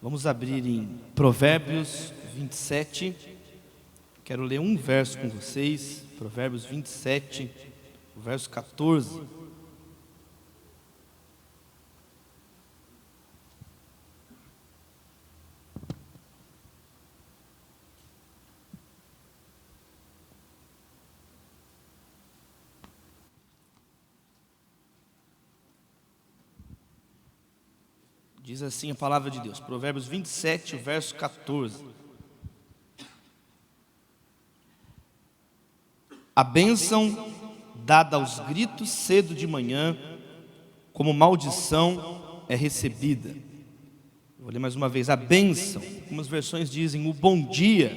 Vamos abrir em Provérbios 27. Quero ler um verso com vocês. Provérbios 27, o verso 14. Diz assim a palavra de Deus, Provérbios 27, o verso 14. A bênção dada aos gritos cedo de manhã, como maldição é recebida. Vou ler mais uma vez, a bênção, algumas versões dizem o bom dia,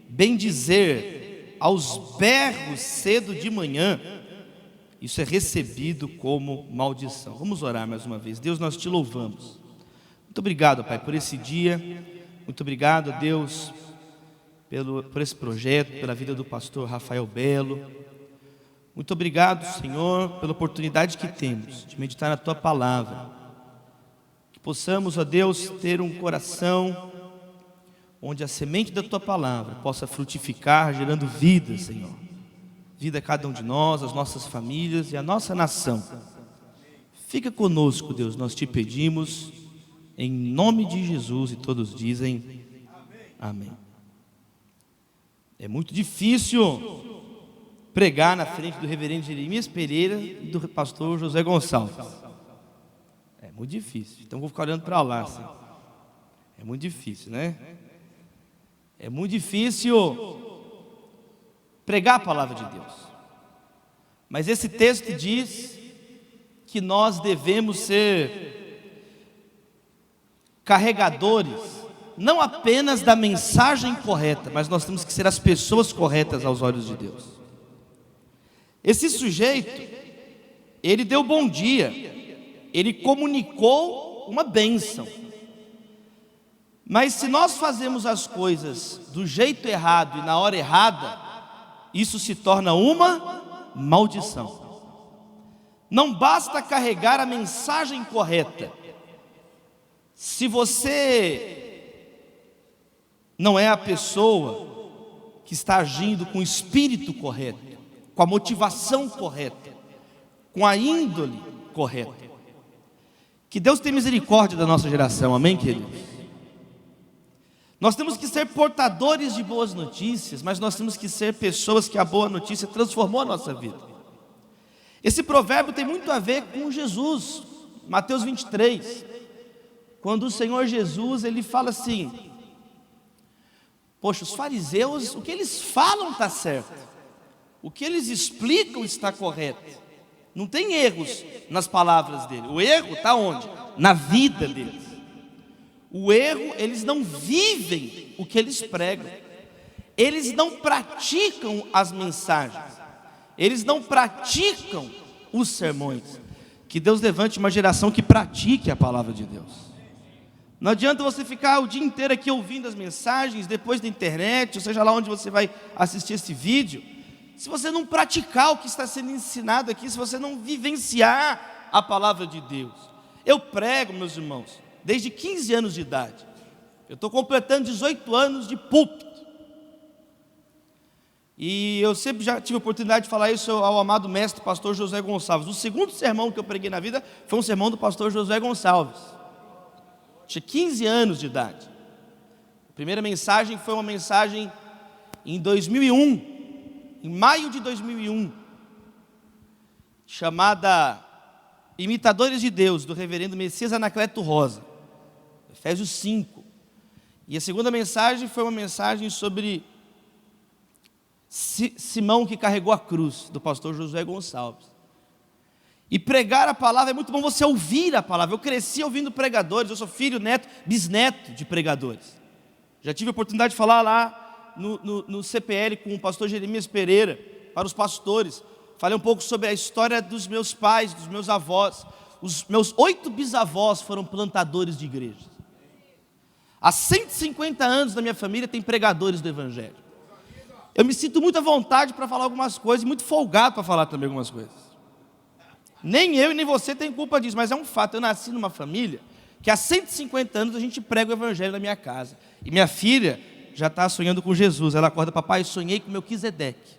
bem dizer, aos berros cedo de manhã, isso é recebido como maldição. Vamos orar mais uma vez. Deus, nós te louvamos. Muito obrigado, Pai, por esse dia. Muito obrigado, Deus, por esse projeto, pela vida do pastor Rafael Belo. Muito obrigado, Senhor, pela oportunidade que temos de meditar na Tua Palavra. Que possamos, ó Deus, ter um coração onde a semente da Tua Palavra possa frutificar, gerando vida, Senhor. Vida a cada um de nós, as nossas famílias e a nossa nação. Fica conosco, Deus, nós te pedimos, em nome de Jesus, e todos dizem amém. É muito difícil pregar na frente do reverendo Jeremias Pereira e do pastor José Gonçalves. É muito difícil, então vou ficar olhando para lá. Assim. É muito difícil, né? É muito difícil pregar a palavra de Deus. Mas esse texto diz que nós devemos ser carregadores, não apenas da mensagem correta, mas nós temos que ser as pessoas corretas aos olhos de Deus. Esse sujeito, ele deu bom dia, ele comunicou uma bênção. Mas se nós fazemos as coisas do jeito errado e na hora errada, isso se torna uma maldição. Não basta carregar a mensagem correta. Se você não é a pessoa que está agindo com o espírito correto, com a motivação correta, com a índole correta, que Deus tenha misericórdia da nossa geração, amém, queridos? Nós temos que ser portadores de boas notícias, mas nós temos que ser pessoas que a boa notícia transformou a nossa vida. Esse provérbio tem muito a ver com Jesus, Mateus 23, quando o Senhor Jesus, ele fala assim, poxa, os fariseus, o que eles falam está certo, o que eles explicam está correto, não tem erros nas palavras dele, o erro está onde? Na vida deles. O erro, eles não vivem o que eles pregam, eles não praticam as mensagens, eles não praticam os sermões. Que Deus levante uma geração que pratique a palavra de Deus. Não adianta você ficar o dia inteiro aqui ouvindo as mensagens, depois da internet, ou seja lá onde você vai assistir esse vídeo, se você não praticar o que está sendo ensinado aqui, se você não vivenciar a palavra de Deus. Eu prego, meus irmãos, desde 15 anos de idade. Eu estou completando 18 anos de púlpito. E eu sempre já tive a oportunidade de falar isso ao amado mestre pastor José Gonçalves. O segundo sermão que eu preguei na vida foi um sermão do pastor José Gonçalves. Tinha 15 anos de idade. A primeira mensagem foi uma mensagem em 2001, em maio de 2001, chamada Imitadores de Deus, do reverendo Messias Anacleto Rosa, Efésios 5. E a segunda mensagem foi uma mensagem sobre Simão que carregou a cruz, do pastor José Gonçalves. E pregar a palavra, é muito bom você ouvir a palavra. Eu cresci ouvindo pregadores, eu sou filho, neto, bisneto de pregadores. Já tive a oportunidade de falar lá no CPL com o pastor Jeremias Pereira, para os pastores. Falei um pouco sobre a história dos meus pais, dos meus avós. Os meus 8 bisavós foram plantadores de igrejas. Há 150 anos na minha família tem pregadores do evangelho. Eu me sinto muito à vontade para falar algumas coisas, e muito folgado para falar também algumas coisas. Nem eu e nem você tem culpa disso, mas é um fato. Eu nasci numa família que há 150 anos a gente prega o evangelho na minha casa. E minha filha já está sonhando com Jesus. Ela acorda: papai, eu sonhei com Melquisedeque.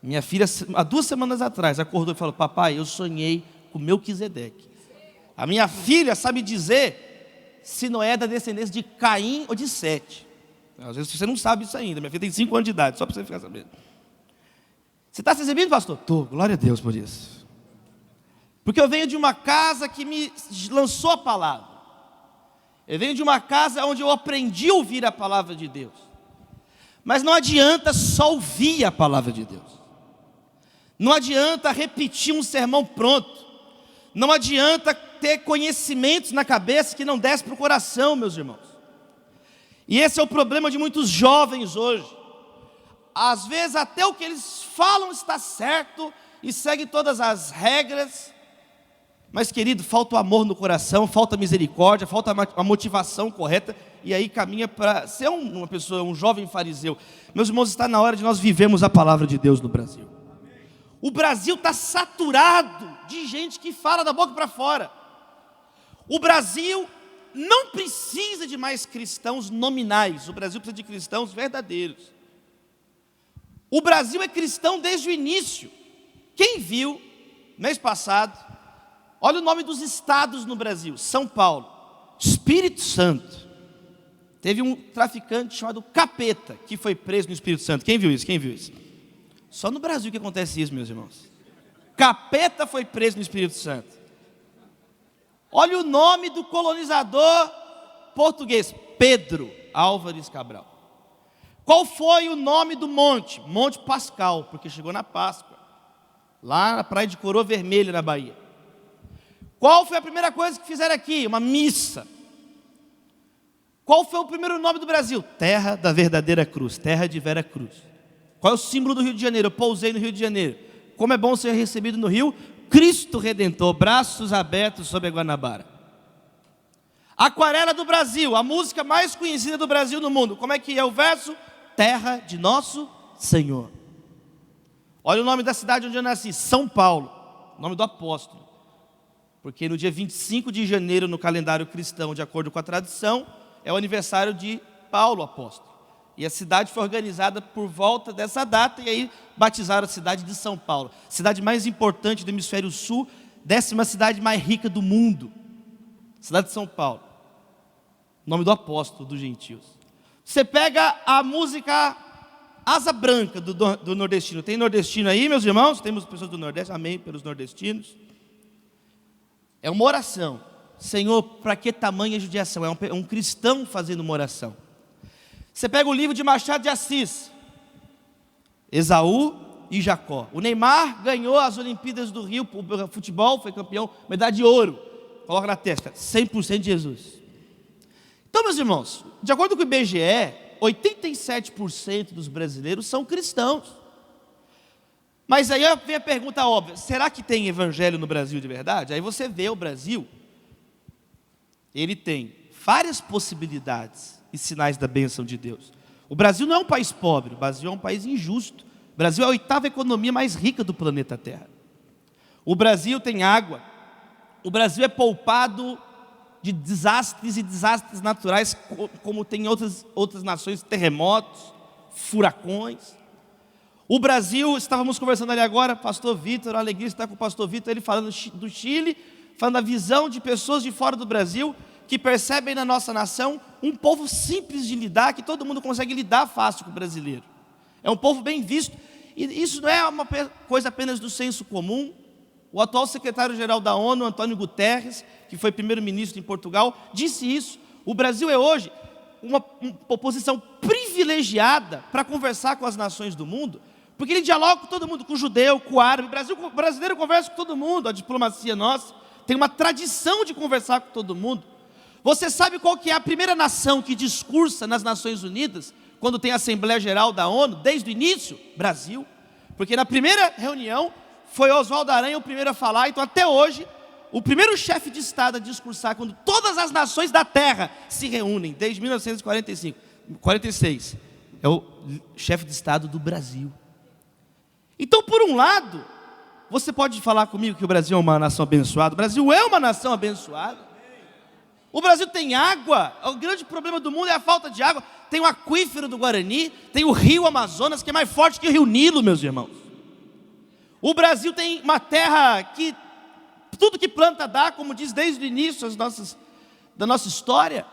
Minha filha, há 2 semanas atrás, acordou e falou: papai, eu sonhei com Melquisedeque. A minha filha sabe dizer se Noé é da descendência de Caim ou de Sete. Às vezes você não sabe isso ainda. Minha filha tem 5 anos de idade, só para você ficar sabendo. Você está se exibindo, pastor? Estou, glória a Deus por isso. Porque eu venho de uma casa que me lançou a palavra. Eu venho de uma casa onde eu aprendi a ouvir a palavra de Deus. Mas não adianta só ouvir a palavra de Deus. Não adianta repetir um sermão pronto. Não adianta ter conhecimentos na cabeça que não desce para o coração, meus irmãos. E esse é o problema de muitos jovens hoje. Às vezes até o que eles falam está certo e segue todas as regras. Mas, querido, falta o amor no coração, falta a misericórdia, falta a motivação correta. E aí caminha para ser uma pessoa, um jovem fariseu. Meus irmãos, está na hora de nós vivermos a palavra de Deus no Brasil. O Brasil está saturado de gente que fala da boca para fora. O Brasil não precisa de mais cristãos nominais. O Brasil precisa de cristãos verdadeiros. O Brasil é cristão desde o início. Quem viu, mês passado, olha o nome dos estados no Brasil: São Paulo, Espírito Santo. Teve um traficante chamado Capeta, que foi preso no Espírito Santo. Quem viu isso? Quem viu isso? Só no Brasil que acontece isso, meus irmãos. Capeta foi preso no Espírito Santo. Olha o nome do colonizador português: Pedro Álvares Cabral. Qual foi o nome do monte? Monte Pascal, porque chegou na Páscoa, lá na praia de Coroa Vermelha, na Bahia. Qual foi a primeira coisa que fizeram aqui? Uma missa. Qual foi o primeiro nome do Brasil? Terra da Verdadeira Cruz, Terra de Vera Cruz. Qual é o símbolo do Rio de Janeiro? Eu pousei no Rio de Janeiro. Como é bom ser recebido no Rio. Cristo Redentor, braços abertos sobre a Guanabara. Aquarela do Brasil, a música mais conhecida do Brasil no mundo. Como é que é o verso? Terra de nosso Senhor. Olha o nome da cidade onde eu nasci: São Paulo, nome do apóstolo. Porque no dia 25 de janeiro, no calendário cristão, de acordo com a tradição, é o aniversário de Paulo, apóstolo. E a cidade foi organizada por volta dessa data, e aí batizaram a cidade de São Paulo. Cidade mais importante do hemisfério sul, 10ª cidade mais rica do mundo. Cidade de São Paulo. Nome do apóstolo dos gentios. Você pega a música Asa Branca do nordestino. Tem nordestino aí, meus irmãos? Temos pessoas do Nordeste, amém pelos nordestinos. É uma oração. Senhor, para que tamanha judiação? É um cristão fazendo uma oração. Você pega o livro de Machado de Assis, Esaú e Jacó. O Neymar ganhou as Olimpíadas do Rio, o futebol, foi campeão, medalha de ouro. Coloca na testa, 100% de Jesus. Então, meus irmãos, de acordo com o IBGE, 87% dos brasileiros são cristãos. Mas aí vem a pergunta óbvia: será que tem evangelho no Brasil de verdade? Aí você vê o Brasil, ele tem várias possibilidades e sinais da bênção de Deus. O Brasil não é um país pobre, o Brasil é um país injusto. O Brasil é a 8ª economia mais rica do planeta Terra. O Brasil tem água. O Brasil é poupado de desastres e desastres naturais, como tem outras nações, terremotos, furacões. O Brasil, estávamos conversando ali agora, pastor Vitor, a alegria está com o pastor Vitor, ele falando do Chile, falando da visão de pessoas de fora do Brasil, que percebem na nossa nação um povo simples de lidar, que todo mundo consegue lidar fácil com o brasileiro. É um povo bem visto, e isso não é uma coisa apenas do senso comum. O atual secretário-geral da ONU, Antônio Guterres, que foi primeiro-ministro em Portugal, disse isso. O Brasil é hoje uma posição privilegiada para conversar com as nações do mundo, porque ele dialoga com todo mundo, com o judeu, com o árabe. O brasileiro conversa com todo mundo, a diplomacia nossa tem uma tradição de conversar com todo mundo. Você sabe qual que é a primeira nação que discursa nas Nações Unidas, quando tem a Assembleia Geral da ONU, desde o início? Brasil. Porque na primeira reunião, foi Oswaldo Aranha o primeiro a falar. Então até hoje, o primeiro chefe de Estado a discursar, quando todas as nações da Terra se reúnem, desde 1946, é o chefe de Estado do Brasil. Então, por um lado, você pode falar comigo que o Brasil é uma nação abençoada. O Brasil é uma nação abençoada. O Brasil tem água, o grande problema do mundo é a falta de água. Tem o aquífero do Guarani, tem o rio Amazonas, que é mais forte que o rio Nilo, meus irmãos. O Brasil tem uma terra que tudo que planta dá, como diz desde o início da nossa história.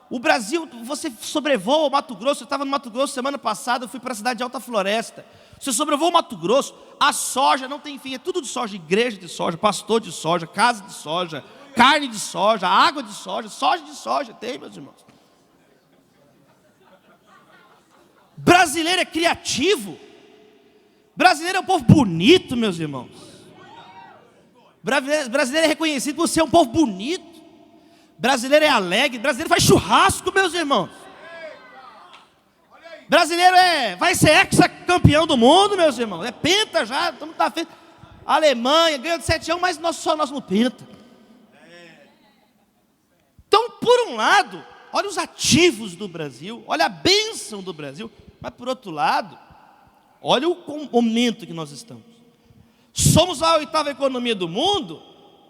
O Brasil, você sobrevoa o Mato Grosso. Eu estava no Mato Grosso semana passada, eu fui para a cidade de Alta Floresta. Você sobrevoa o Mato Grosso, a soja não tem fim, é tudo de soja, igreja de soja, pastor de soja, casa de soja, carne de soja, água de soja de soja, tem, meus irmãos. Brasileiro é criativo, brasileiro é um povo bonito, meus irmãos. Brasileiro é reconhecido por ser um povo bonito, brasileiro é alegre, brasileiro faz churrasco, meus irmãos. Brasileiro vai ser ex-campeão do mundo, meus irmãos. É penta já, estamos na frente. A Alemanha ganhou de 7-1, mas só nós no penta. Então, por um lado, olha os ativos do Brasil, olha a bênção do Brasil. Mas por outro lado, olha o momento que nós estamos. Somos a 8ª economia do mundo,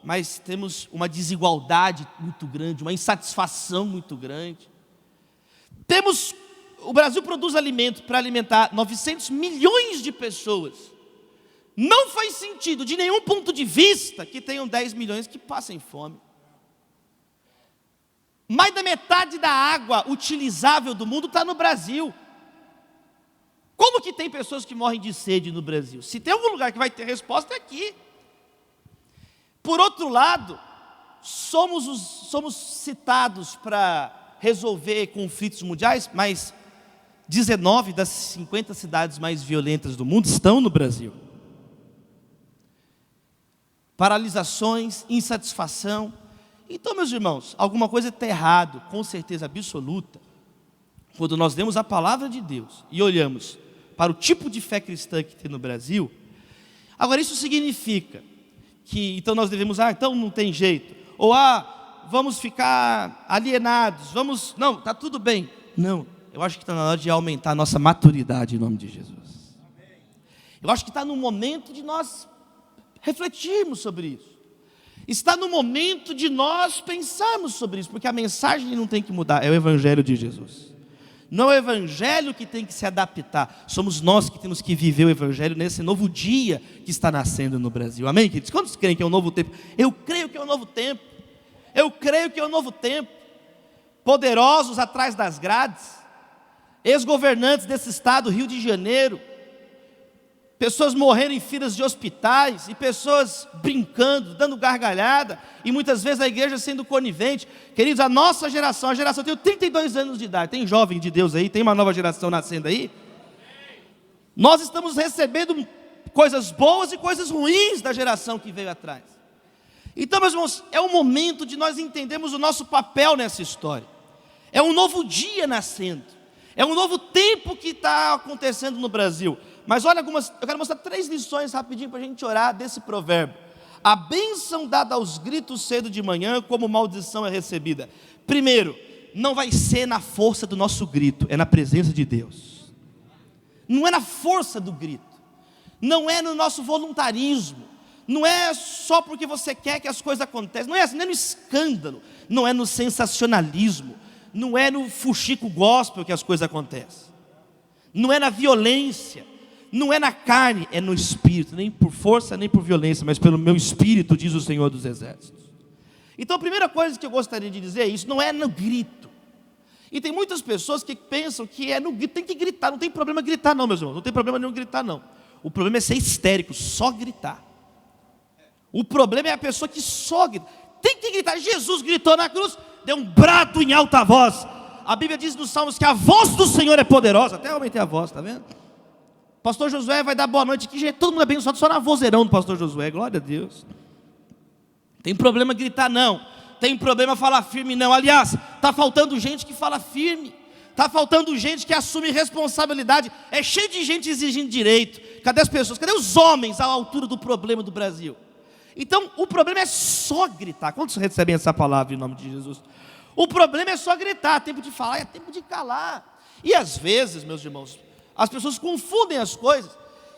mas temos uma desigualdade muito grande, uma insatisfação muito grande. O Brasil produz alimento para alimentar 900 milhões de pessoas. Não faz sentido, de nenhum ponto de vista, que tenham 10 milhões que passem fome. Mais da metade da água utilizável do mundo está no Brasil. Como que tem pessoas que morrem de sede no Brasil? Se tem algum lugar que vai ter resposta, é aqui. Por outro lado, somos citados para resolver conflitos mundiais, mas 19 das 50 cidades mais violentas do mundo estão no Brasil. Paralisações, insatisfação. Então, meus irmãos, alguma coisa está errado, com certeza absoluta, quando nós lemos a palavra de Deus e olhamos para o tipo de fé cristã que tem no Brasil. Agora, isso significa que então nós devemos, então não tem jeito, ou vamos ficar alienados, não, está tudo bem. Não, eu acho que está na hora de aumentar a nossa maturidade em nome de Jesus. Eu acho que está no momento de nós refletirmos sobre isso. Está no momento de nós pensarmos sobre isso, porque a mensagem não tem que mudar, é o Evangelho de Jesus. Não é o Evangelho que tem que se adaptar, somos nós que temos que viver o Evangelho nesse novo dia que está nascendo no Brasil. Amém, queridos? Quantos creem que é um novo tempo? Eu creio que é um novo tempo. Eu creio que é um novo tempo. Poderosos atrás das grades, ex-governantes desse estado, Rio de Janeiro, pessoas morrendo em filas de hospitais, e pessoas brincando, dando gargalhada, e muitas vezes a igreja sendo conivente. Queridos, a nossa geração, eu tenho 32 anos de idade, tem jovem de Deus aí, tem uma nova geração nascendo aí. Nós estamos recebendo coisas boas e coisas ruins da geração que veio atrás. Então, meus irmãos, é o momento de nós entendermos o nosso papel nessa história. É um novo dia nascendo, é um novo tempo que está acontecendo no Brasil. Mas olha eu quero mostrar 3 lições rapidinho para a gente orar desse provérbio. A bênção dada aos gritos cedo de manhã, como maldição é recebida. Primeiro, não vai ser na força do nosso grito, é na presença de Deus. Não é na força do grito, não é no nosso voluntarismo, não é só porque você quer que as coisas aconteçam, não é no escândalo, não é no sensacionalismo, não é no fuxico gospel que as coisas acontecem, não é na violência, não é na carne, é no espírito, nem por força, nem por violência, mas pelo meu espírito, diz o Senhor dos Exércitos. Então a primeira coisa que eu gostaria de dizer é isso, não é no grito. E tem muitas pessoas que pensam que é no grito, tem que gritar, não tem problema gritar não, meus irmãos, não tem problema nenhum gritar não. O problema é ser histérico, só gritar. O problema é a pessoa que só grita, tem que gritar. Jesus gritou na cruz, deu um brado em alta voz. A Bíblia diz nos Salmos que a voz do Senhor é poderosa, até aumentei a voz, está vendo? Pastor Josué vai dar boa noite aqui, todo mundo é abençoado só na vozeirão do pastor Josué, glória a Deus. Tem problema gritar não, tem problema falar firme não. Aliás, está faltando gente que fala firme, está faltando gente que assume responsabilidade. É cheio de gente exigindo direito. Cadê as pessoas? Cadê os homens à altura do problema do Brasil? Então o problema é só gritar. Quantos recebem essa palavra em nome de Jesus? O problema é só gritar, é tempo de falar, é tempo de calar. E às vezes, meus irmãos, as pessoas confundem as coisas.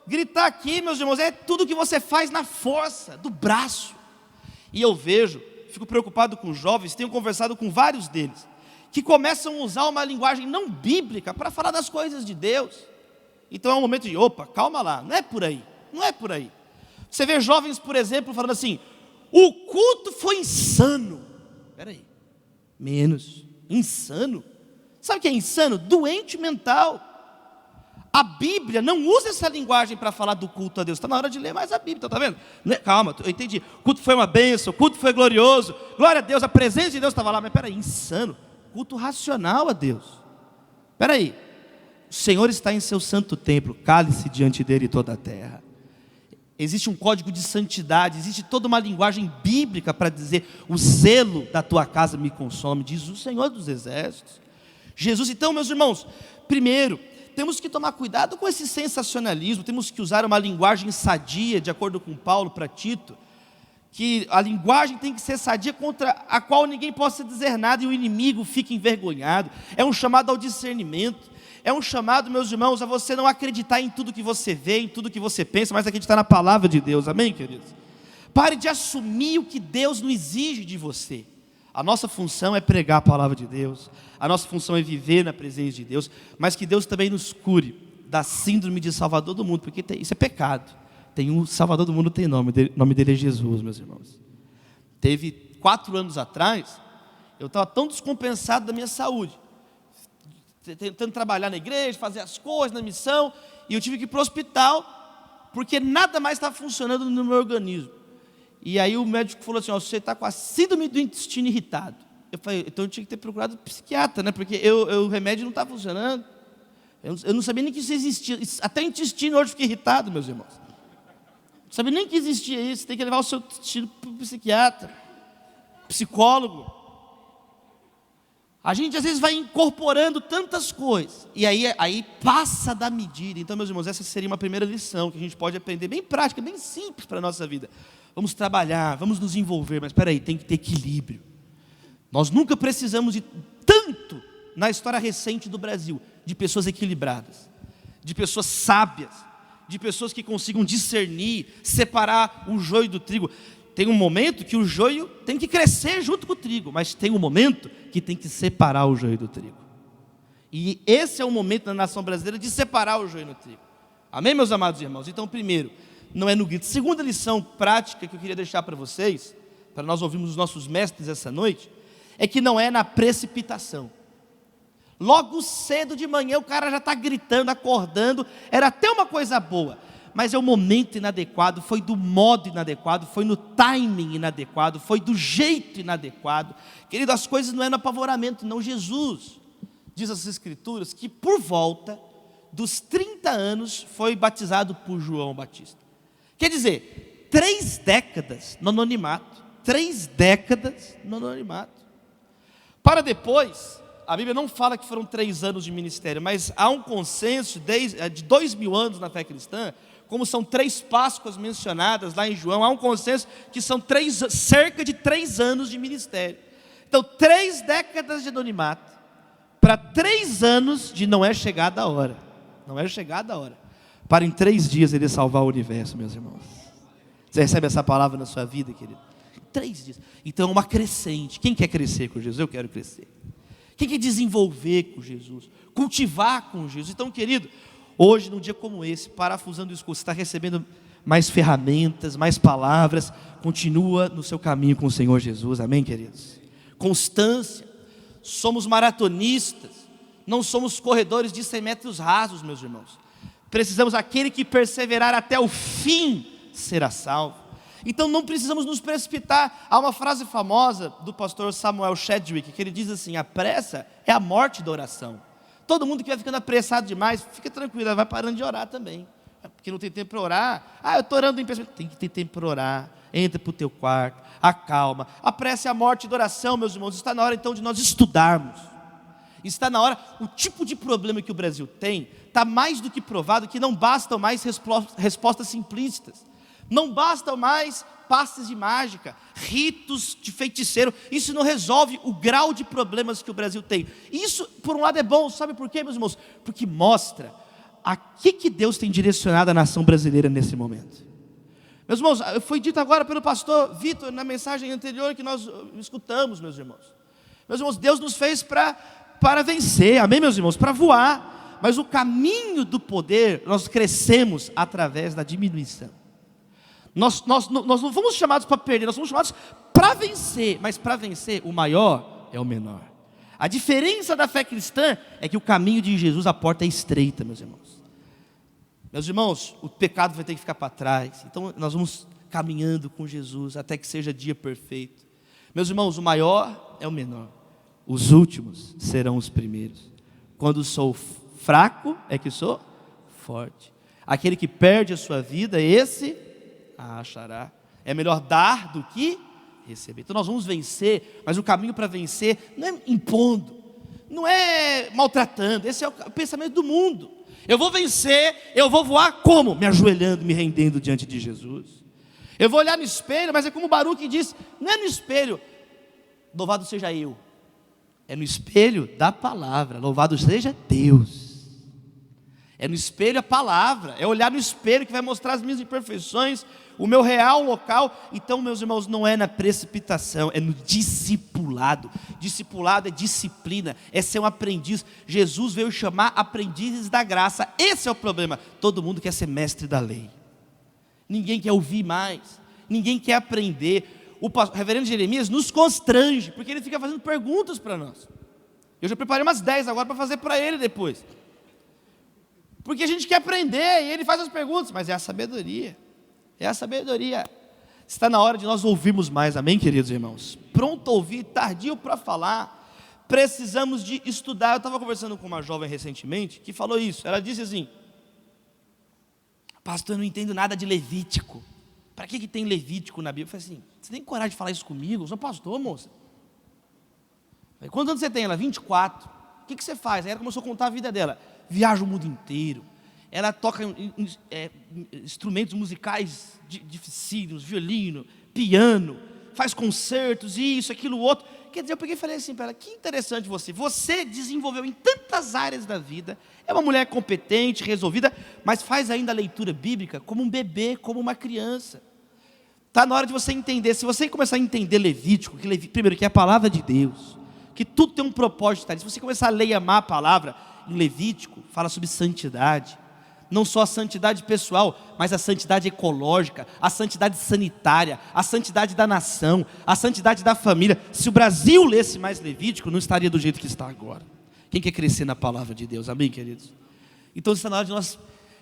Gritar aqui, meus irmãos, é tudo que você faz na força do braço. E eu vejo fico preocupado com jovens, tenho conversado com vários deles, que começam a usar uma linguagem não bíblica para falar das coisas de Deus. Então é um momento de, opa, calma lá, não é por aí, não é por aí. Você vê jovens, por exemplo, falando assim, o culto foi insano. Espera aí, menos, insano? Sabe o que é insano? Doente mental. A Bíblia não usa essa linguagem para falar do culto a Deus. Está na hora de ler mais a Bíblia, está vendo? Calma, eu entendi. O culto foi uma bênção, o culto foi glorioso. Glória a Deus, a presença de Deus estava lá. Mas espera aí, insano. Culto racional a Deus. Espera aí. O Senhor está em seu santo templo. Cale-se diante dele toda a terra. Existe um código de santidade. Existe toda uma linguagem bíblica para dizer o zelo da tua casa me consome. Diz o Senhor dos exércitos. Jesus, então, meus irmãos, primeiro, temos que tomar cuidado com esse sensacionalismo, temos que usar uma linguagem sadia, de acordo com Paulo para Tito, que a linguagem tem que ser sadia, contra a qual ninguém possa dizer nada e o inimigo fique envergonhado. É um chamado ao discernimento, é um chamado, meus irmãos, a você não acreditar em tudo que você vê, em tudo que você pensa, mas acreditar na palavra de Deus, amém, queridos? Pare de assumir o que Deus não exige de você. A nossa função é pregar a palavra de Deus, a nossa função é viver na presença de Deus, mas que Deus também nos cure da síndrome de Salvador do mundo, porque isso é pecado. Tem um Salvador do mundo, tem nome, o nome dele é Jesus, meus irmãos. Teve 4 anos atrás, eu estava tão descompensado da minha saúde, tentando trabalhar na igreja, fazer as coisas, na missão, e eu tive que ir para o hospital, porque nada mais estava funcionando no meu organismo. E aí o médico falou assim, você está com a síndrome do intestino irritado. Eu falei, então eu tinha que ter procurado psiquiatra, né? Porque o remédio não está funcionando. Eu não sabia nem que isso existia. Até o intestino hoje fica irritado, meus irmãos. Não sabia nem que existia isso. Tem que levar o seu intestino para o psiquiatra, psicólogo. A gente às vezes vai incorporando tantas coisas. E aí passa da medida. Então, meus irmãos, essa seria uma primeira lição que a gente pode aprender, bem prática, bem simples para a nossa vida. Vamos trabalhar, vamos nos envolver, mas espera aí, tem que ter equilíbrio. Nós nunca precisamos de tanto, na história recente do Brasil, de pessoas equilibradas, de pessoas sábias, de pessoas que consigam discernir, separar o joio do trigo. Tem um momento que o joio tem que crescer junto com o trigo, mas tem um momento que tem que separar o joio do trigo. E esse é o momento na nação brasileira de separar o joio do trigo. Amém, meus amados irmãos? Então, primeiro, não é no grito. Segunda lição prática que eu queria deixar para vocês, para nós ouvirmos os nossos mestres essa noite, é que não é na precipitação. Logo cedo de manhã o cara já está gritando, acordando, era até uma coisa boa, mas é o momento inadequado, foi do modo inadequado, foi no timing inadequado, foi do jeito inadequado. Querido, as coisas não é no apavoramento, não. Jesus diz as Escrituras que por volta dos 30 anos foi batizado por João Batista. Quer dizer, 3 décadas no anonimato. 3 décadas no anonimato. Para depois, a Bíblia não fala que foram 3 anos de ministério, mas há um consenso de 2000 anos na fé cristã, como são 3 Páscoas mencionadas lá em João, há um consenso que são cerca de 3 anos de ministério. Então, 3 décadas de anonimato, para 3 anos de não é chegada a hora. Não é chegada a hora. Para em 3 dias ele salvar o universo, meus irmãos. Você recebe essa palavra na sua vida, querido? 3 dias. Então é uma crescente. Quem quer crescer com Jesus? Eu quero crescer. Quem quer desenvolver com Jesus? Cultivar com Jesus? Então, querido, hoje, num dia como esse, parafusando o escudo, você está recebendo mais ferramentas, mais palavras. Continua no seu caminho com o Senhor Jesus. Amém, queridos? Constância. Somos maratonistas. Não somos corredores de 100 metros rasos, meus irmãos. Precisamos, aquele que perseverar até o fim será salvo. Então não precisamos nos precipitar. Há uma frase famosa do pastor Samuel Chadwick, que ele diz assim: a pressa é a morte da oração. Todo mundo que vai ficando apressado demais, fica tranquilo, vai parando de orar também, porque não tem tempo para orar. Eu estou orando em pensamento. Tem que ter tempo para orar. Entra para o teu quarto, acalma. A pressa é a morte da oração, meus irmãos. Está na hora então de nós estudarmos. Está na hora. O tipo de problema que o Brasil tem está mais do que provado, que não bastam mais respostas simplícitas, não bastam mais passes de mágica, ritos de feiticeiro. Isso não resolve o grau de problemas que o Brasil tem. Isso, por um lado, é bom. Sabe por quê, meus irmãos? Porque mostra a que Deus tem direcionado a nação brasileira nesse momento. Meus irmãos, foi dito agora pelo pastor Vitor na mensagem anterior que nós escutamos, meus irmãos. Meus irmãos, Deus nos fez para vencer, amém, meus irmãos? Para voar. Mas o caminho do poder, nós crescemos através da diminuição. Nós não fomos chamados para perder, nós fomos chamados para vencer. Mas para vencer, o maior é o menor. A diferença da fé cristã é que o caminho de Jesus, a porta é estreita, meus irmãos. Meus irmãos, o pecado vai ter que ficar para trás. Então nós vamos caminhando com Jesus até que seja dia perfeito. Meus irmãos, o maior é o menor. Os últimos serão os primeiros. Quando sou fraco, é que sou forte. Aquele que perde a sua vida, esse a achará. É melhor dar do que receber. Então nós vamos vencer, mas o caminho para vencer não é impondo, não é maltratando. Esse é o pensamento do mundo. Eu vou vencer, eu vou voar como? Me ajoelhando, me rendendo diante de Jesus. Eu vou olhar no espelho, mas é como o Baruque disse, não é no espelho, louvado seja eu. É no espelho da palavra, louvado seja Deus. É no espelho a palavra, é olhar no espelho que vai mostrar as minhas imperfeições, o meu real local. Então, meus irmãos, não é na precipitação, é no discipulado. Discipulado é disciplina, é ser um aprendiz. Jesus veio chamar aprendizes da graça. Esse é o problema. Todo mundo quer ser mestre da lei. Ninguém quer ouvir mais, ninguém quer aprender. O reverendo Jeremias nos constrange, porque ele fica fazendo perguntas para nós. Eu já preparei umas 10 agora para fazer para ele depois. Porque a gente quer aprender e ele faz as perguntas, mas é a sabedoria. É a sabedoria. Está na hora de nós ouvirmos mais, amém, queridos irmãos? Pronto a ouvir, tardio para falar. Precisamos de estudar. Eu estava conversando com uma jovem recentemente que falou isso. Ela disse assim: pastor, eu não entendo nada de Levítico. Para que tem Levítico na Bíblia? Eu falei assim: você tem coragem de falar isso comigo? Eu sou pastor, moça. Eu falei, quantos anos você tem? Ela, 24. O que você faz? Aí ela começou a contar a vida dela. Viaja o mundo inteiro. Ela toca instrumentos musicais dificílimos, violino, piano, faz concertos, isso, aquilo, outro. Quer dizer, eu peguei e falei assim para ela: que interessante você. Você desenvolveu em tantas áreas da vida. É uma mulher competente, resolvida, mas faz ainda a leitura bíblica como um bebê, como uma criança. Está na hora de você entender. Se você começar a entender Levítico, primeiro que é a palavra de Deus, que tudo tem um propósito. Se você começar a ler e amar a palavra, em Levítico fala sobre santidade. Não só a santidade pessoal, mas a santidade ecológica, a santidade sanitária, a santidade da nação, a santidade da família. Se o Brasil lesse mais Levítico, não estaria do jeito que está agora. Quem quer crescer na palavra de Deus? Amém, queridos? Então está na hora de nós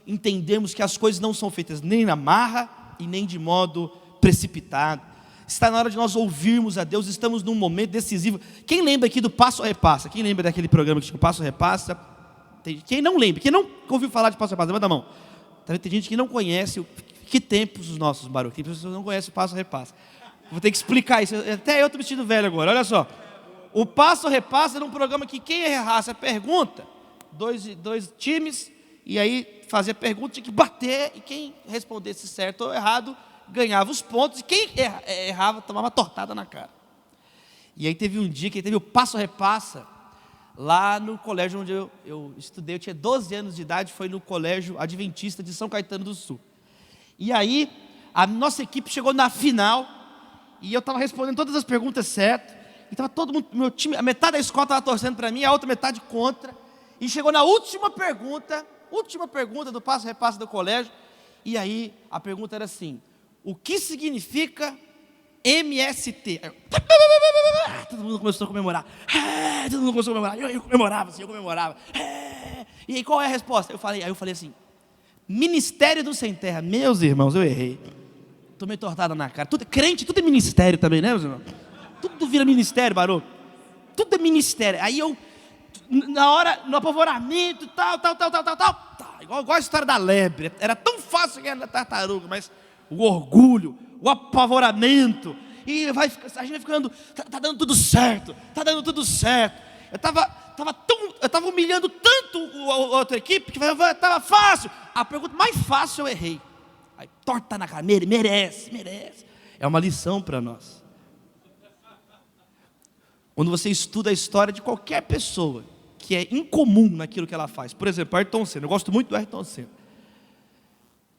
entendermos que as coisas não são feitas nem na marra e nem de modo precipitado. Está na hora de nós ouvirmos a Deus. Estamos num momento decisivo. Quem lembra aqui do Passo a Repassa? Quem lembra daquele programa que tinha o Passo a Repassa? Quem não lembra, quem não ouviu falar de Passo a Repassa, levanta a mão. Tem gente que não conhece que tempos os nossos Baruch. Tem pessoas que não conhecem o Passo a Repassa. Vou ter que explicar isso. Até eu estou vestido velho agora. Olha só. O Passo a Repassa era um programa que quem errasse a pergunta, dois times, e aí fazia pergunta, tinha que bater, e quem respondesse certo ou errado ganhava os pontos, e quem errava tomava tortada na cara. E aí teve um dia que teve o Passo a Repassa lá no colégio onde eu estudei. Eu tinha 12 anos de idade, foi no colégio adventista de São Caetano do Sul. E aí a nossa equipe chegou na final, e eu estava respondendo todas as perguntas certas, e estava todo mundo, meu time, a metade da escola estava torcendo para mim, a outra metade contra, e chegou na última pergunta do Passo a Repassa do colégio, e aí a pergunta era assim: o que significa MST? Todo mundo começou a comemorar. Todo mundo começou a comemorar. Eu comemorava, assim, eu comemorava. E aí qual é a resposta? Aí eu falei assim: Ministério do Sem Terra. Meus irmãos, eu errei. Tomei tortada na cara. Crente, tudo é ministério também, né, meus irmãos? Tudo vira ministério, Baruch. Tudo é ministério. Aí eu, na hora, no apavoramento, tal. Igual a história da lebre. Era tão fácil ganhar da tartaruga, mas o orgulho, o apavoramento, e a gente vai ficando, tá dando tudo certo, eu estava humilhando tanto a outra equipe, que estava fácil, a pergunta mais fácil eu errei, aí torta na cara, merece, é uma lição para nós. Quando você estuda a história de qualquer pessoa, que é incomum naquilo que ela faz, por exemplo, Ayrton Senna, eu gosto muito do Ayrton Senna.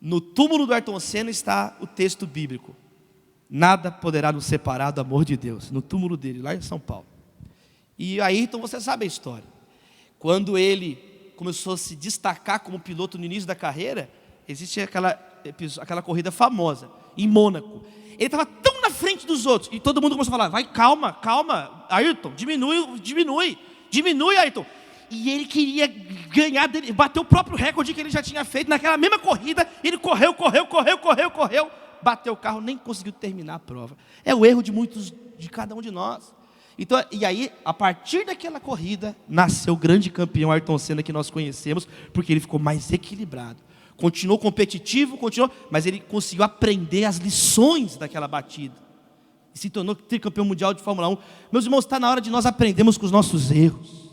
No túmulo do Ayrton Senna está o texto bíblico: nada poderá nos separar do amor de Deus. No túmulo dele, lá em São Paulo. E Ayrton, você sabe a história. Quando ele começou a se destacar como piloto no início da carreira, existe aquela corrida famosa, em Mônaco. Ele estava tão na frente dos outros, e todo mundo começou a falar: vai, calma, calma, Ayrton, diminui, Ayrton. E ele queria ganhar dele, bater o próprio recorde que ele já tinha feito naquela mesma corrida. Ele correu, bateu o carro, nem conseguiu terminar a prova. É o erro de cada um de nós. Então, e aí, a partir daquela corrida, nasceu o grande campeão Ayrton Senna que nós conhecemos, porque ele ficou mais equilibrado. Continuou competitivo, mas ele conseguiu aprender as lições daquela batida. E se tornou tricampeão mundial de Fórmula 1. Meus irmãos, está na hora de nós aprendermos com os nossos erros.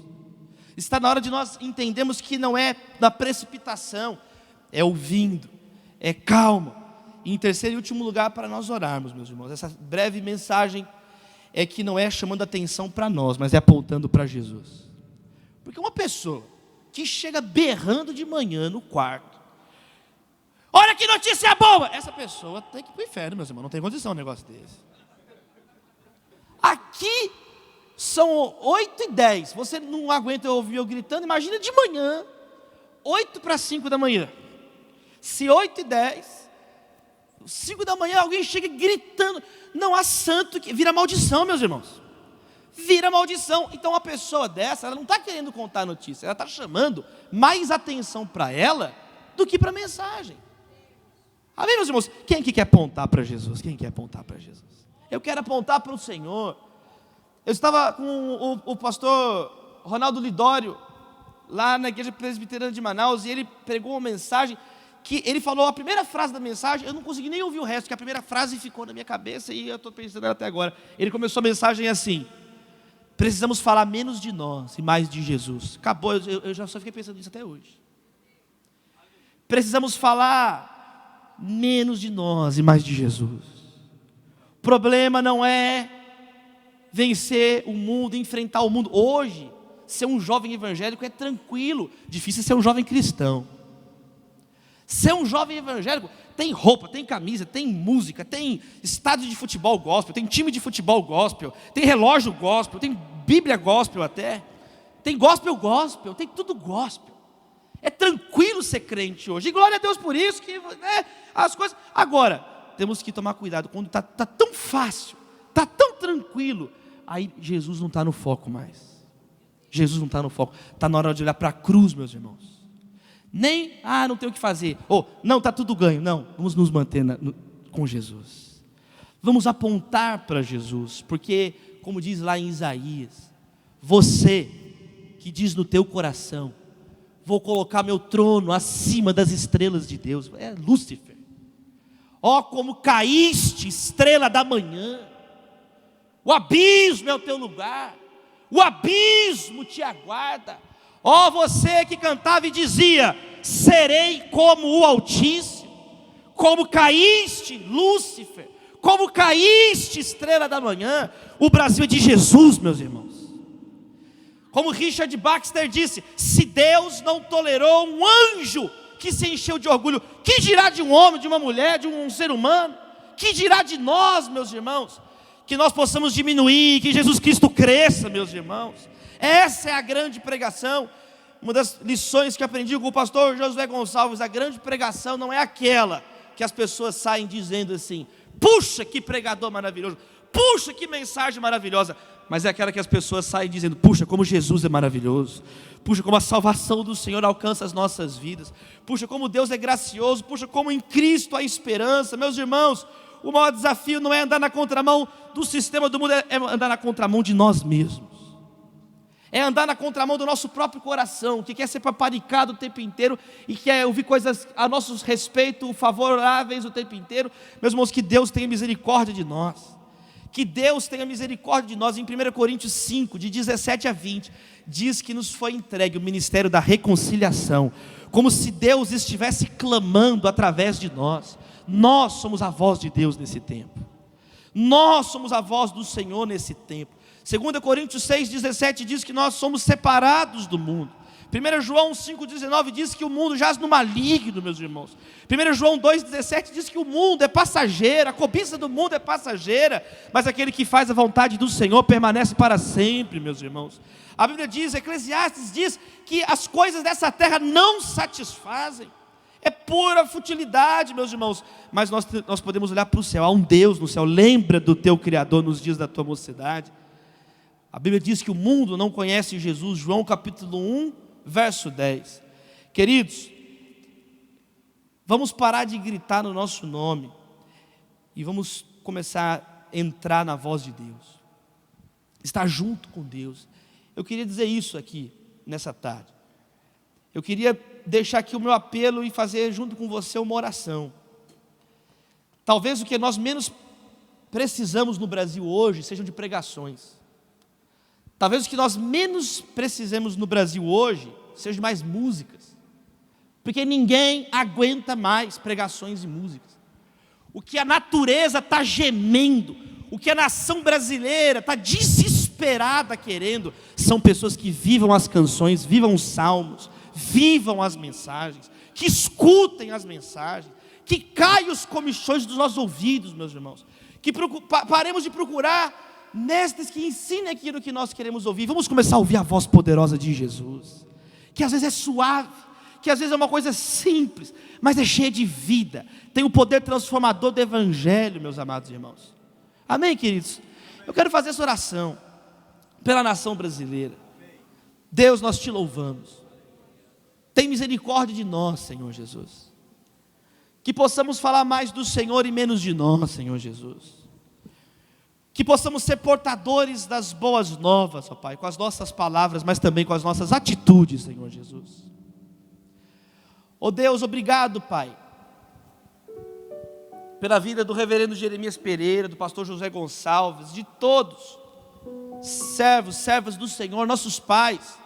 Está na hora de nós entendermos que não é da precipitação, é ouvindo, é calma. E em terceiro e último lugar, para nós orarmos, meus irmãos. Essa breve mensagem é que não é chamando atenção para nós, mas é apontando para Jesus. Porque uma pessoa que chega berrando de manhã no quarto: olha que notícia boa! Essa pessoa tem que ir para o inferno, meus irmãos, não tem condição um negócio desse. Aqui são 8h10, você não aguenta ouvir eu gritando, imagina de manhã, 4:50 da manhã. Se 8h10, 5 da manhã, alguém chega gritando, não há santo que vira maldição, meus irmãos. Vira maldição. Então uma pessoa dessa, ela não está querendo contar a notícia, ela está chamando mais atenção para ela do que para a mensagem. Amém, meus irmãos? Quem que quer apontar para Jesus? Quem quer apontar para Jesus? Eu quero apontar para o Senhor. Eu estava com o pastor Ronaldo Lidório, lá na igreja presbiteriana de Manaus, e ele pregou uma mensagem que ele falou a primeira frase da mensagem. Eu não consegui nem ouvir o resto, porque a primeira frase ficou na minha cabeça e eu estou pensando nela até agora. Ele começou a mensagem assim: precisamos falar menos de nós e mais de Jesus. Acabou, eu já só fiquei pensando nisso até hoje. Precisamos falar menos de nós e mais de Jesus. O problema não é vencer o mundo, enfrentar o mundo. Hoje, ser um jovem evangélico é tranquilo. Difícil é ser um jovem cristão. Ser um jovem evangélico tem roupa, tem camisa, tem música, tem estádio de futebol gospel, tem time de futebol gospel, tem relógio gospel, tem Bíblia gospel até, tem gospel, tem tudo gospel. É tranquilo ser crente hoje, e glória a Deus por isso, que as coisas. Agora, temos que tomar cuidado, quando está tão fácil, está tão tranquilo, aí Jesus não está no foco mais. Jesus não está no foco, está na hora de olhar para a cruz, meus irmãos. Nem, não tem o que fazer, não, está tudo ganho. Não, vamos nos manter com Jesus. Vamos apontar para Jesus, porque, como diz lá em Isaías, você que diz no teu coração: vou colocar meu trono acima das estrelas de Deus. É Lúcifer. Como caíste, estrela da manhã. O abismo é o teu lugar. O abismo te aguarda. Você que cantava e dizia: serei como o Altíssimo. Como caíste, Lúcifer. Como caíste, estrela da manhã. O Brasil é de Jesus, meus irmãos. Como Richard Baxter disse: se Deus não tolerou um anjo que se encheu de orgulho, que dirá de um homem, de uma mulher, de um ser humano? Que dirá de nós, meus irmãos? Que nós possamos diminuir, que Jesus Cristo cresça, meus irmãos. Essa é a grande pregação. Uma das lições que aprendi com o pastor Josué Gonçalves: a grande pregação não é aquela que as pessoas saem dizendo assim: puxa, que pregador maravilhoso, puxa, que mensagem maravilhosa. Mas é aquela que as pessoas saem dizendo: puxa, como Jesus é maravilhoso, puxa, como a salvação do Senhor alcança as nossas vidas, puxa, como Deus é gracioso, puxa, como em Cristo há esperança. Meus irmãos, o maior desafio não é andar na contramão do sistema do mundo, é andar na contramão de nós mesmos. É andar na contramão do nosso próprio coração, que quer ser paparicado o tempo inteiro e quer ouvir coisas a nosso respeito, favoráveis o tempo inteiro. Meus irmãos, que Deus tenha misericórdia de nós. Que Deus tenha misericórdia de nós. Em 1 Coríntios 5, de 17 a 20, diz que nos foi entregue o ministério da reconciliação, como se Deus estivesse clamando através de nós. Nós somos a voz de Deus nesse tempo. Nós somos a voz do Senhor nesse tempo. 2 Coríntios 6, 17 diz que nós somos separados do mundo, 1 João 5,19 diz que o mundo jaz no maligno, meus irmãos. 1 João 2,17 diz que o mundo é passageiro, a cobiça do mundo é passageira, mas aquele que faz a vontade do Senhor permanece para sempre, meus irmãos. A Bíblia diz, Eclesiastes diz que as coisas dessa terra não satisfazem. É pura futilidade, meus irmãos. Mas nós podemos olhar para o céu, há um Deus no céu. Lembra do teu Criador nos dias da tua mocidade. A Bíblia diz que o mundo não conhece Jesus, João capítulo 1, verso 10. Queridos, vamos parar de gritar no nosso nome e vamos começar a entrar na voz de Deus, estar junto com Deus. Eu queria dizer isso aqui, nessa tarde. Eu queria deixar aqui o meu apelo e fazer junto com você uma oração. Talvez o que nós menos precisamos no Brasil hoje sejam de pregações. Talvez o que nós menos precisemos no Brasil hoje seja de mais músicas, porque ninguém aguenta mais pregações e músicas. O que a natureza está gemendo, o que a nação brasileira está desesperada querendo, são pessoas que vivam as canções, vivam os salmos, vivam as mensagens, que escutem as mensagens, que caiam os comichões dos nossos ouvidos, meus irmãos, que paremos de procurar mestres que ensinem aquilo que nós queremos ouvir. Vamos começar a ouvir a voz poderosa de Jesus, que às vezes é suave, que às vezes é uma coisa simples, mas é cheia de vida, tem o poder transformador do Evangelho, meus amados irmãos. Amém, queridos? Eu quero fazer essa oração pela nação brasileira. Deus, nós te louvamos. Tem misericórdia de nós, Senhor Jesus. Que possamos falar mais do Senhor e menos de nós, Senhor Jesus. Que possamos ser portadores das boas novas, ó Pai, com as nossas palavras, mas também com as nossas atitudes, Senhor Jesus. Ó Deus, obrigado, Pai, pela vida do reverendo Jeremias Pereira, do pastor José Gonçalves, de todos, servas do Senhor, nossos pais,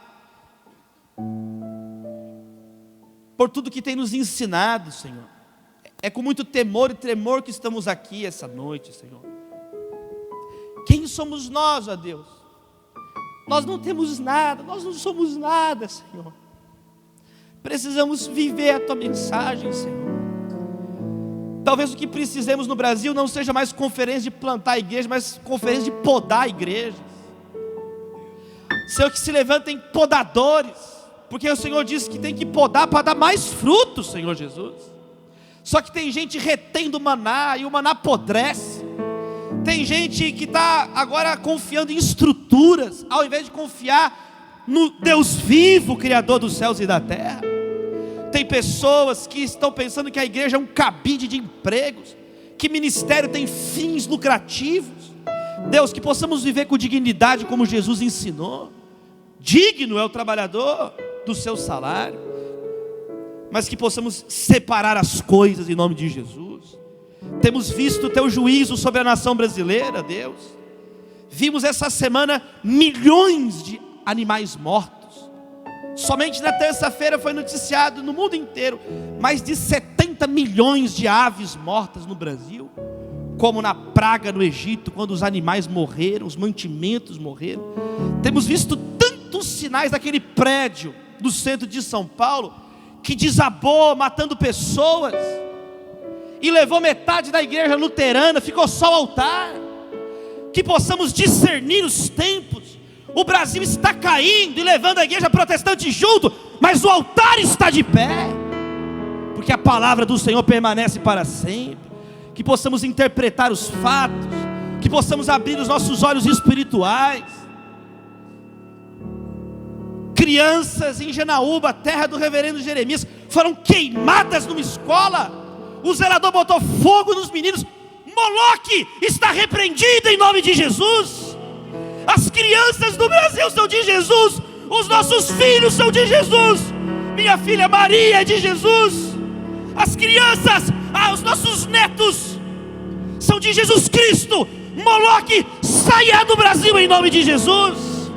por tudo que tem nos ensinado, Senhor. É com muito temor e tremor que estamos aqui essa noite, Senhor. Quem somos nós, ó Deus? Nós não temos nada, nós não somos nada, Senhor. Precisamos viver a Tua mensagem, Senhor. Talvez o que precisemos no Brasil não seja mais conferência de plantar igreja, mas conferência de podar igrejas. Senhor, que se levantem podadores, porque o Senhor disse que tem que podar para dar mais frutos, Senhor Jesus. Só que tem gente retendo o maná, e o maná apodrece. Tem gente que está agora confiando em estruturas, ao invés de confiar no Deus vivo, Criador dos céus e da terra. Tem pessoas que estão pensando que a igreja é um cabide de empregos, que ministério tem fins lucrativos. Deus, que possamos viver com dignidade como Jesus ensinou. Digno é o trabalhador do seu salário, mas que possamos separar as coisas em nome de Jesus. Temos visto o teu juízo sobre a nação brasileira, Deus. Vimos essa semana milhões de animais mortos. Somente na terça-feira foi noticiado no mundo inteiro mais de 70 milhões de aves mortas no Brasil, como na praga no Egito, quando os animais morreram, os mantimentos morreram. Temos visto tantos sinais daquele prédio do centro de São Paulo, que desabou, matando pessoas, e levou metade da igreja luterana, ficou só o altar. Que possamos discernir os tempos. O Brasil está caindo e levando a igreja protestante junto, mas o altar está de pé, porque a palavra do Senhor permanece para sempre. Que possamos interpretar os fatos, que possamos abrir os nossos olhos espirituais. Crianças em Genaúba, terra do reverendo Jeremias, foram queimadas numa escola. O zelador botou fogo nos meninos. Moloque está repreendido em nome de Jesus. As crianças do Brasil são de Jesus. Os nossos filhos são de Jesus. Minha filha Maria é de Jesus. As crianças, os nossos netos são de Jesus Cristo. Moloque, saia do Brasil em nome de Jesus.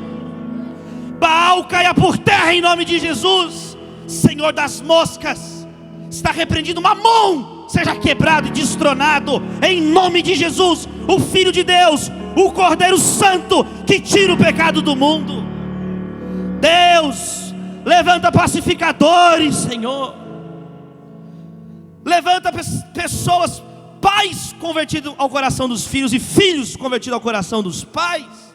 Baal caia por terra em nome de Jesus. Senhor das moscas, está repreendido. Mamon seja quebrado e destronado em nome de Jesus, o Filho de Deus, o Cordeiro Santo que tira o pecado do mundo. Deus, Levanta pacificadores, Senhor. Levanta pessoas, pais convertidos ao coração dos filhos e filhos convertidos ao coração dos pais.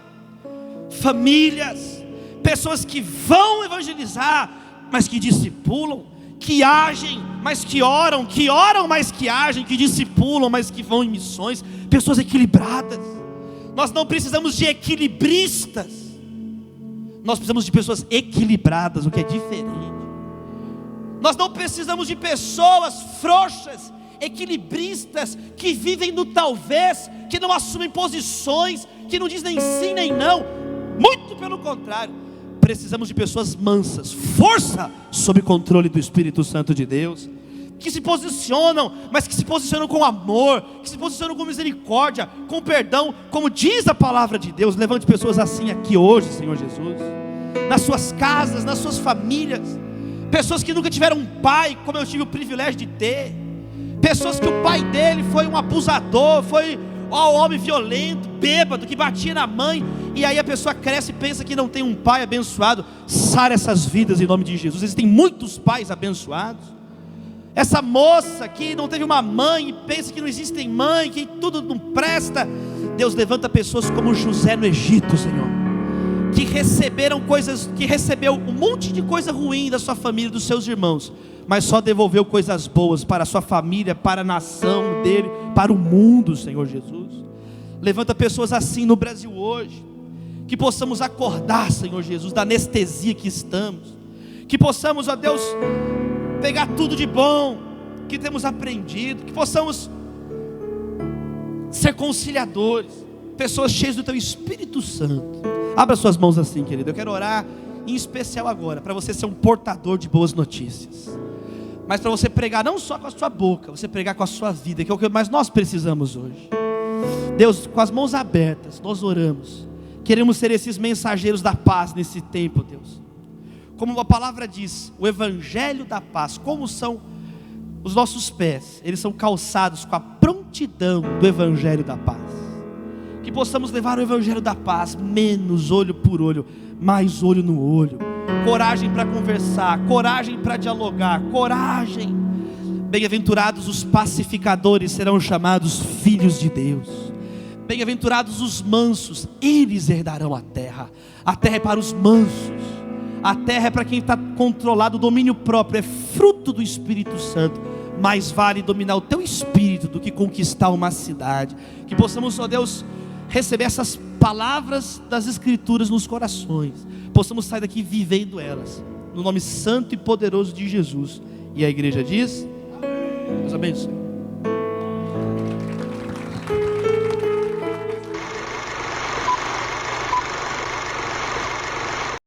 Famílias, pessoas que vão evangelizar, mas que discipulam, que agem, mas que oram, mas que agem, que discipulam, mas que vão em missões. Pessoas equilibradas. Nós não precisamos de equilibristas, nós precisamos de pessoas equilibradas, o que é diferente. Nós não precisamos de pessoas frouxas, equilibristas, que vivem no talvez, que não assumem posições, que não dizem nem sim nem não. Muito pelo contrário, precisamos de pessoas mansas, força sob controle do Espírito Santo de Deus, que se posicionam, mas que se posicionam com amor, que se posicionam com misericórdia, com perdão, como diz a palavra de Deus. Levante pessoas assim aqui hoje, Senhor Jesus, nas suas casas, nas suas famílias. Pessoas que nunca tiveram um pai, como eu tive o privilégio de ter. Pessoas que o pai dele foi um abusador, foi um homem violento, bêbado, que batia na mãe. E aí a pessoa cresce e pensa que não tem um pai abençoado. Sara essas vidas em nome de Jesus. Existem muitos pais abençoados. Essa moça que não teve uma mãe e pensa que não existe mãe, que tudo não presta. Deus levanta pessoas como José no Egito, Senhor, que receberam coisas, que recebeu um monte de coisa ruim da sua família, dos seus irmãos, mas só devolveu coisas boas para a sua família, para a nação dele, para o mundo, Senhor Jesus. Levanta pessoas assim no Brasil hoje, que possamos acordar, Senhor Jesus, da anestesia que estamos, que possamos, ó Deus, pegar tudo de bom que temos aprendido, que possamos ser conciliadores, pessoas cheias do Teu Espírito Santo. Abra suas mãos assim, querido. Eu quero orar em especial agora, para você ser um portador de boas notícias, mas para você pregar não só com a sua boca, você pregar com a sua vida, que é o que mais nós precisamos hoje. Deus, com as mãos abertas, nós oramos, queremos ser esses mensageiros da paz nesse tempo, Deus. Como a palavra diz, o Evangelho da paz, como são os nossos pés, eles são calçados com a prontidão do Evangelho da paz. Que possamos levar o Evangelho da paz, menos olho por olho, mais olho no olho, coragem para conversar, coragem para dialogar, coragem. Bem-aventurados os pacificadores, serão chamados filhos de Deus. Bem-aventurados os mansos, eles herdarão a terra. A terra é para os mansos, a terra é para quem está controlado, o domínio próprio é fruto do Espírito Santo. Mais vale dominar o teu espírito do que conquistar uma cidade. Que possamos, ó Deus, receber essas palavras das Escrituras nos corações, possamos sair daqui vivendo elas, no nome santo e poderoso de Jesus. E a igreja diz: Deus abençoe.